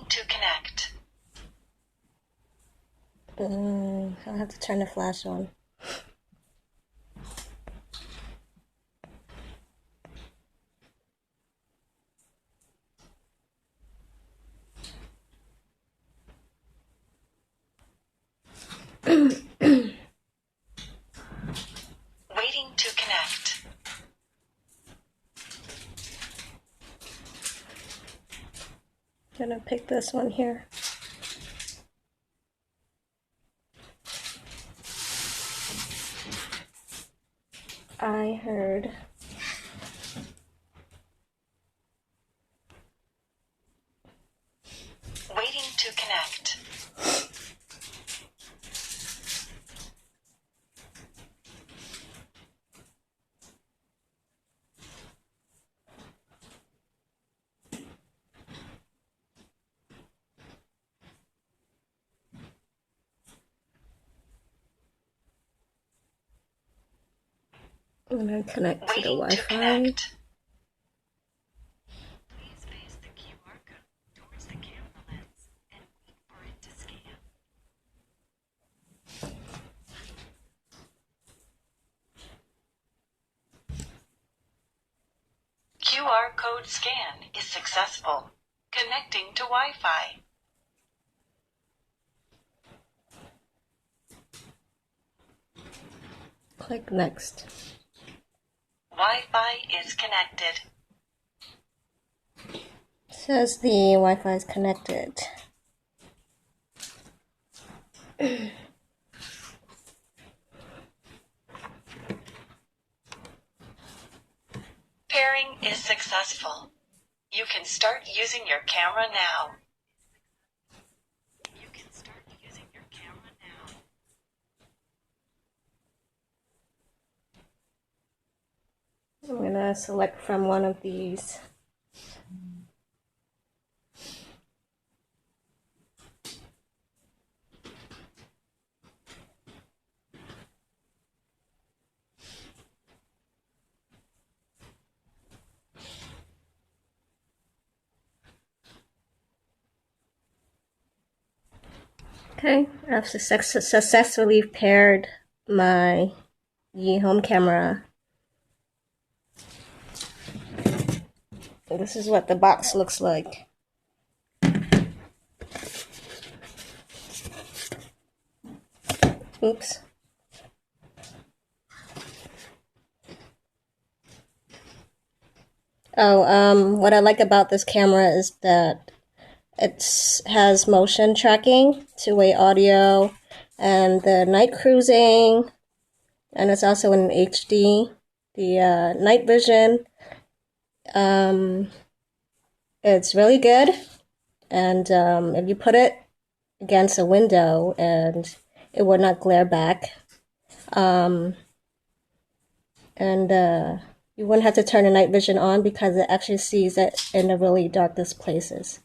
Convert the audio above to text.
to connect. I'll have to turn the flash on. Waiting to connect. I'm gonna pick this one here. I heard Waiting to connect. I'm gonna connect to the Waiting Wi-Fi. to connect. Please paste the QR code towards the camera lens and wait for it to scan. QR code scan is successful. Connecting to Wi-Fi. Click next. Wi-Fi is connected. It says the Wi-Fi is connected. Pairing is successful. You can start using your camera now. You can start using your camera now. I'm gonna select from one of these. Okay, I've successfully paired my home camera. This is what the box looks like. Oops. What I like about this camera is that it has motion tracking, two-way audio, and the night cruising, and it's also in HD. The night vision, it's really good, and if you put it against a window, and it will not glare back, and you wouldn't have to turn the night vision on because it actually sees it in the really darkest places.